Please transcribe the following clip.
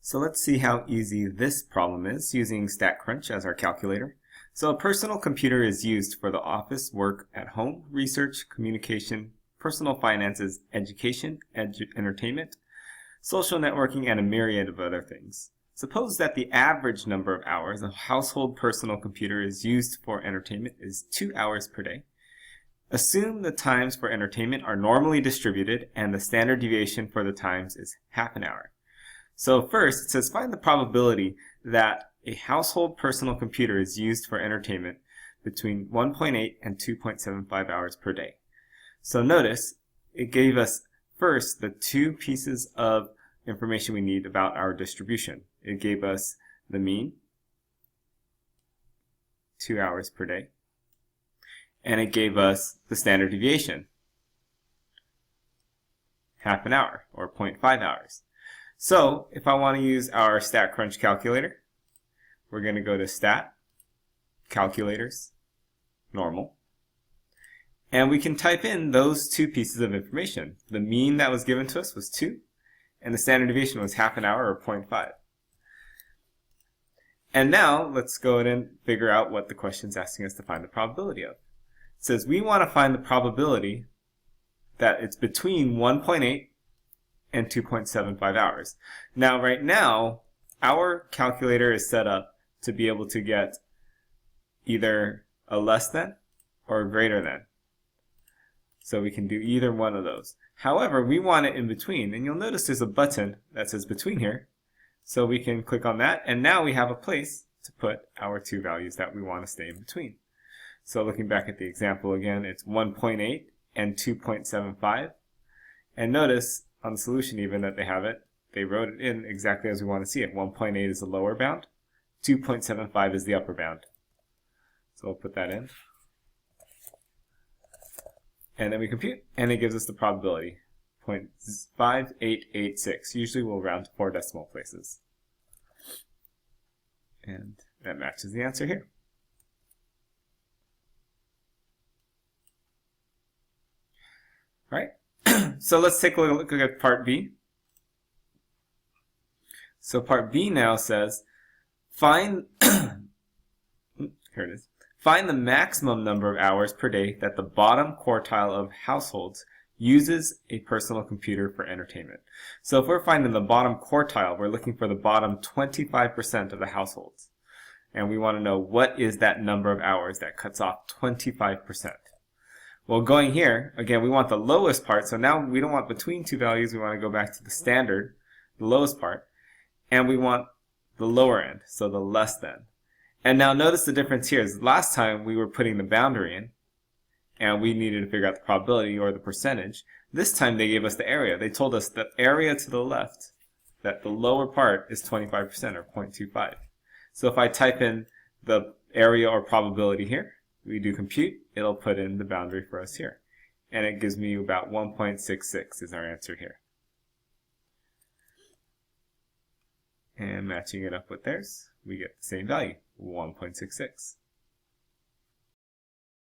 So let's see how easy this problem is using StatCrunch as our calculator. So a personal computer is used for the office, work, at home, research, communication, personal finances, education, entertainment, social networking, and a myriad of other things. Suppose that the average number of hours a household personal computer is used for entertainment is 2 hours per day. Assume the times for entertainment are normally distributed and the standard deviation for the times is half an hour. So first, it says find the probability that a household personal computer is used for entertainment between 1.8 and 2.75 hours per day. So notice, it gave us first the two pieces of information we need about our distribution. It gave us the mean, 2 hours per day, and it gave us the standard deviation, half an hour, or 0.5 hours. So if I want to use our StatCrunch calculator, we're going to go to Stat, Calculators, Normal, and we can type in those two pieces of information. The mean that was given to us was 2, and the standard deviation was half an hour, or 0.5. And now let's go ahead and figure out what the question is asking us to find the probability of. It says we want to find the probability that it's between 1.8 and 2.75 hours. Now, right now, our calculator is set up to be able to get either a less than or a greater than. So we can do either one of those. However, we want it in between, and you'll notice there's a button that says between here. So we can click on that, and now we have a place to put our two values that we want to stay in between. So looking back at the example again, it's 1.8 and 2.75. And notice on the solution even that they have it, they wrote it in exactly as we want to see it. 1.8 is the lower bound, 2.75 is the upper bound. So we'll put that in. And then we compute, and it gives us the probability, 0.5886. Usually we'll round to 4 decimal places. And that matches the answer here. All right, so let's take a look at part B. So part B now says, find, here it is. Find the maximum number of hours per day that the bottom quartile of households uses a personal computer for entertainment. So if we're finding the bottom quartile, we're looking for the bottom 25% of the households. And we want to know what is that number of hours that cuts off 25%. Well, going here, again, we want the lowest part. So now we don't want between two values. We want to go back to the standard, the lowest part. And we want the lower end, so the less than. And now notice the difference here is last time we were putting the boundary in and we needed to figure out the probability or the percentage. This time they gave us the area. They told us the area to the left, that the lower part is 25% or 0.25. So if I type in the area or probability here, we do compute, it'll put in the boundary for us here. And it gives me about 1.66 is our answer here. And matching it up with theirs, we get the same value, 1.66.